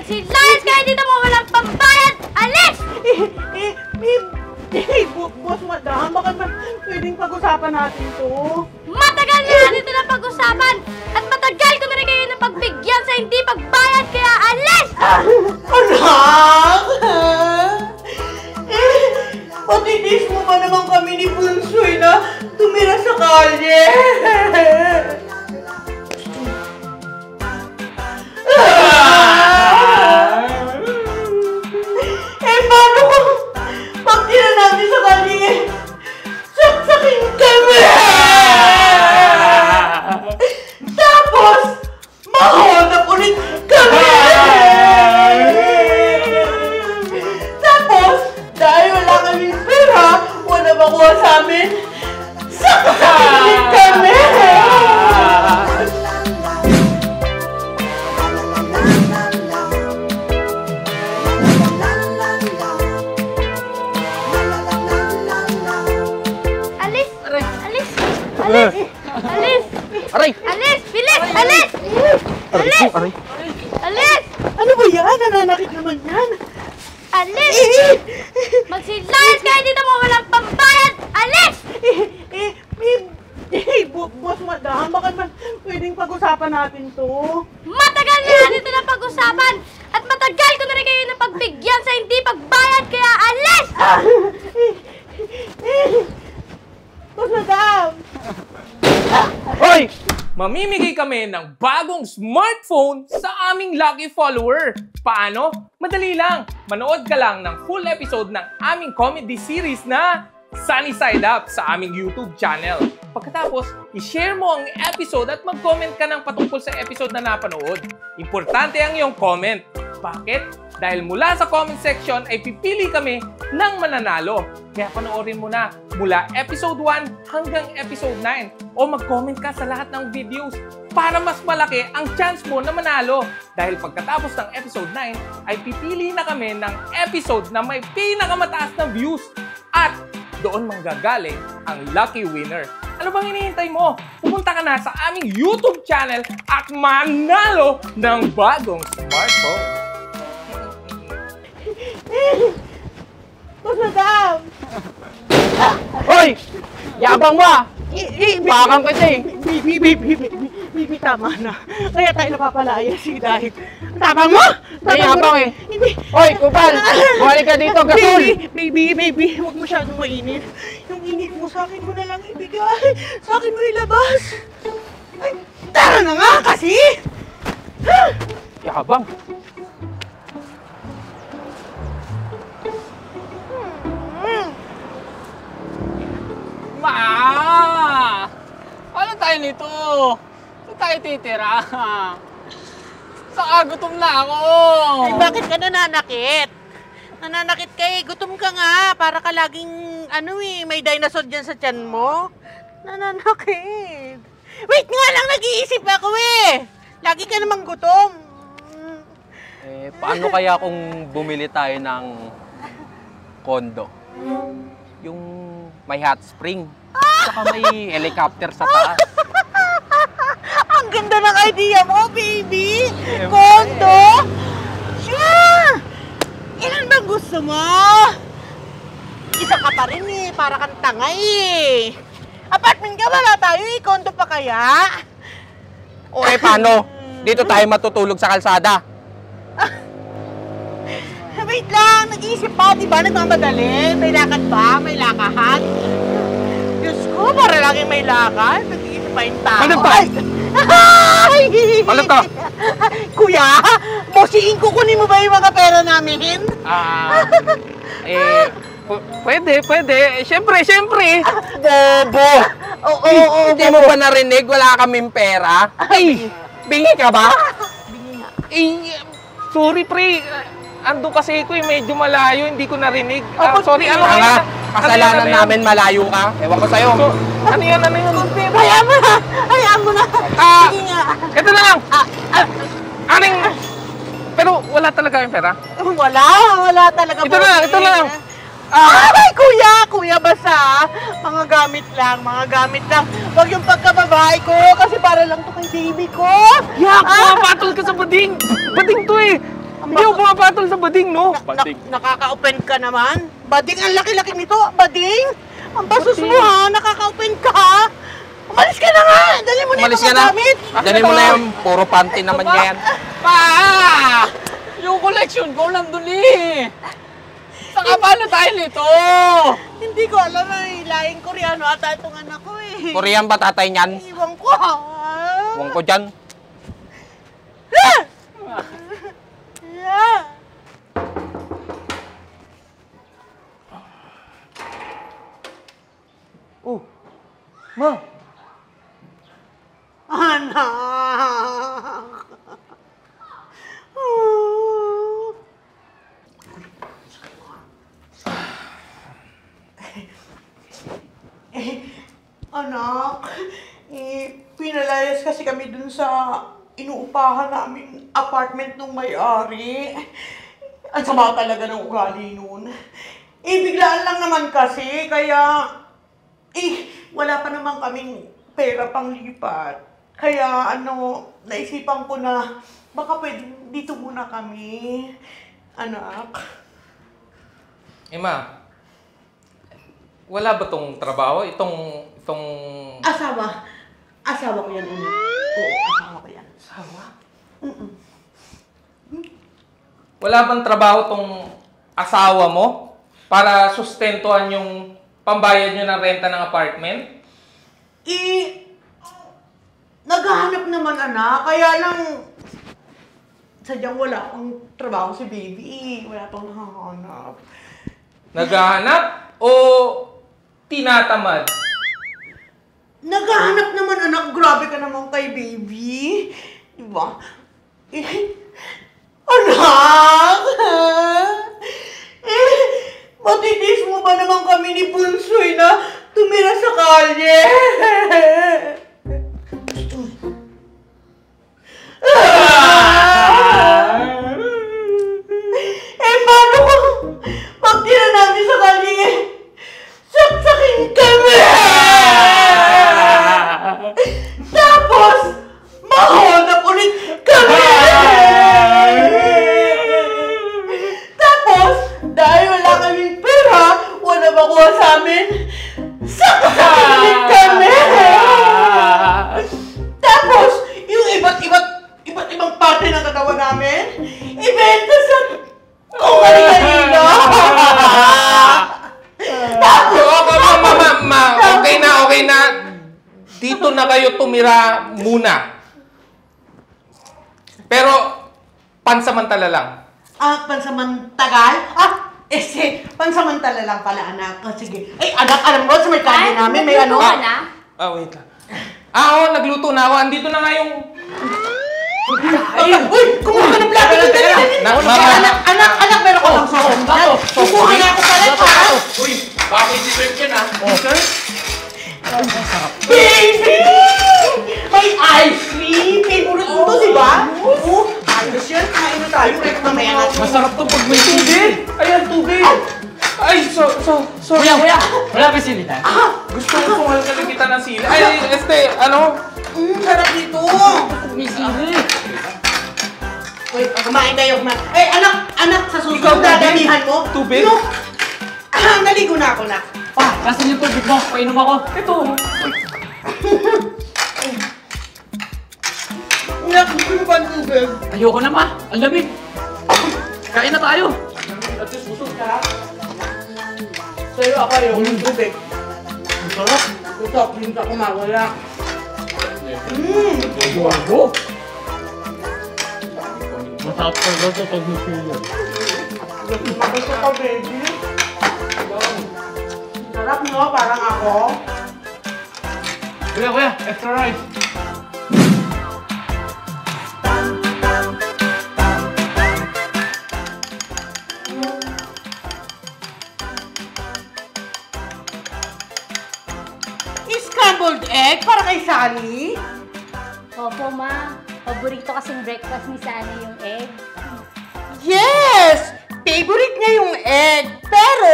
Magsilayas kayo dito mo walang pambayad! Alis! Boss, madam, baka pwedeng pag-usapan natin to. Matagal na natin ito na pag-usapan! At matagal ko na rin kayo na pagbigyan sa hindi pagbayad, kaya alis! Anak! Patinis mo ba naman kami ni Bunsoy na tumira sa kalye? Paano kung pag tira natin sa kalye, saksakin kami! Tapos, mahonap ulit kami! Tapos, dahil wala kaming pera, wala makuha sa amin, saksakin ulit kami! Alis! Alis! Aray! Alis! Bilis! Alis! Alis! Aray! Alis! Ano ba yan? Nananakit naman yan. Alis! Magsilayas kayo dito mo walang pambayad! Alis! Boss, madam, baka pwedeng pag-usapan natin to. Matagal na natin ito na pag-usapan! At matagal ko na rin kayo na pagbigyan sa hindi pagbayad, kaya alis! Boss, madam! Hoy! Mamimigay kami ng bagong smartphone sa aming lucky follower. Paano? Madali lang. Manood ka lang ng full episode ng aming comedy series na Sunny Side Up sa aming YouTube channel. Pagkatapos, i-share mo ang episode at mag-comment ka ng patungkol sa episode na napanood. Importante ang iyong comment. Bakit? Dahil mula sa comment section ay pipili kami ng mananalo. Kaya panoorin mo na mula episode 1 hanggang episode 9 o mag-comment ka sa lahat ng videos para mas malaki ang chance mo na manalo. Dahil pagkatapos ng episode 9 ay pipili na kami ng episode na may pinakamataas na views at doon manggagaling ang lucky winner. Ano bang hinihintay mo? Pumunta ka na sa aming YouTube channel at manalo ng bagong smartphone. Boss, madam! Hoy! Yabang mo ah! Bakang kita eh! Bibi, tama na. Kaya tayo napapalaya si dahil. Tama mo! May yabang eh! Hindi. Hoy, Kupal! Bumalik ka dito, gasol! Baby, huwag masyadong mainit. Yung init mo sa akin mo na lang ibigay. Sa akin mo ilabas. Ay, tara na nga kasi! Yabang! Ma! Ano tayo nito? Saan tayo titira? Gutom na ako! Ay, bakit ka nananakit? Nananakit ka eh. Gutom ka nga. Para ka laging, may dinosaur dyan sa tiyan mo. Nananakit. Wait nga lang, nag-iisip ako eh. Lagi ka namang gutom. Paano kaya kung bumili tayo ng kondo? Yung may hot spring, saka may helicopter sa taas. Ang ganda ng idea mo, baby! Kondo! Sure! Ilan bang gusto mo? Isa ka pa rin eh, para kang tanga eh. Apartment ka, wala tayo eh, kondo pa kaya? O paano? Dito tayo matutulog sa kalsada. Wait lang, nag-iisip pa, di ba? Nagmamadali. May lakad ba? May lakahan? Diyos ko, para laging may lakad. Nag-iisip pa yung tao. Ano ba? Ay! Ano to? Kuya, bosiin ko, kunin mo ba yung mga pera namin? Pwede. Siyempre. Bobo! Oo. Hindi mo ba narinig? Wala kaming pera. Ay, bingi ka ba? Bingi nga. Sorry pre, ando kasi ko medyo malayo, hindi ko narinig. Sorry, ano Nga, kasalanan namin malayo ka. Ewan ko sa'yo. So, ano yun? Hayaan mo na. Sige nga. Ito na lang! Pero wala talaga yung pera? Wala talaga. Ito na lang. Ay, kuya, basta. Mga gamit lang. Huwag yung pagkababae ko, kasi para lang to kay baby ko. Yak! Patol ka sa bading! Bading to eh! Hindi ako pumapatol sa bading, no? Nakaka-open ka naman. Bading, ang laki-laki nito. Bading, ang basos mo ha. Nakaka-open ka. Umalis ka na nga. Dali mo na Umalis yung ka na. mga gamit. Dali mo na yung puro panty naman yan. Pa! Yung collection ko nandun eh. Saka paano tayo nito? Hindi ko alam eh. Laing Koreano ata itong anak ko eh. Korean ba tatay niyan? Iwan ko ha. Huwag ko dyan. Yeah. Oh, ma. Anak. Oh. Anak, pinalayas kasi kami dun sa inuupahan naming apartment nung may-ari. Ang sama talaga ng ugali nun. Biglaan lang naman kasi, kaya wala pa naman kaming pera pang lipat. Kaya naisipan ko na baka pwede dito muna kami, anak. Ma, wala ba tong trabaho? Itong... Asawa. Asawa ko yan, anak. Oo, asawa ko yan. Asawa? Mm-mm. Wala bang trabaho tong asawa mo para sustentuhan yung pambayad nyo ng renta ng apartment? Naghahanap naman, anak. Kaya lang, sadyang wala pang trabaho si baby. Wala pang nakahanap. Naghahanap o tinatamad? Naghahanap naman, anak. Grabe ka naman kay baby. Diba? Anak! Matitis mo ba naman kami ni Bunsoy na tumira sa kalye? Paano kung pagtira namin sa kalye? Saksakin kami! Tapos, mahanap ulit kami! Tapos, dahil wala kaming pera, wala makuha sa amin, saksakin ulit kami! Tapos, yung iba't ibang parte ng katawan namin, ibenta sa kung kanina. Okay na. Dito na kayo tumira muna. Pero, pansamantala lang. Pansamantagal? Pansamantala lang pala, anak. Sige. Ay, anak, alam mo, sa may kanya namin, may ano. Nagluto ka na? Wait lang. Oo, nagluto na ako. Andito na nga yung... Ay, uy, kumuha ka ng plato. Anak, meron ko lang sa kumuha na ako pala, ha? Uy, bakit si Trip yan, ha? Okay? Baby! May ice cream! Favorite mo to, di ba? Oo, ayos yan. Kain na tayo. Mamaya na. Masarap to pag may tubig. Ayan, tubig. Ay, sorry. Kuya! Wala ba silita? Gusto ko sumalgal kita ng sila. Ay, Sarap dito. May sili. Wait, kumain tayo. Eh, anak, sa susunod dadamihan mo. Tubig? Naligo na ako, nak. Pa, kasan yung tubig mo? Painom ako. Ito. Nak, gusto mo ba ang tubig? Ayoko na, ma. Ang lamig. Kain na tayo. At least busog ka. Sa'yo ako yung tubig. Ang sarap. Ito, pinta ko mawala. Wow. Masarap pa ba ito pag may sili? Magusto ka, baby. Sarap, no? Parang ako. Kuya, extra rice. Scrambled egg para kay Sunny? Opo, ma. Paborito kasing breakfast ni Sunny yung egg. Yes! Favorite niya yung egg. Pero,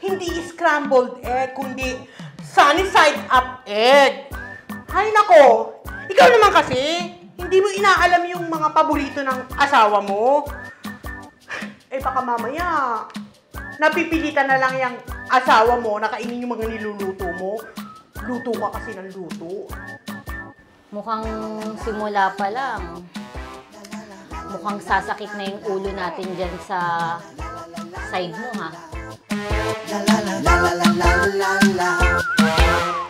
hindi scrambled egg, kundi sunny side up egg. Hay nako, ikaw naman kasi, hindi mo inaalam yung mga paborito ng asawa mo. Eh baka mamaya, napipilitan na lang yung asawa mo na kainin yung mga niluluto mo. Luto ka kasi ng luto. Mukhang simula pa lang. Mukhang sasakit na yung ulo natin dyan sa side mo, ha? la la la la la la la la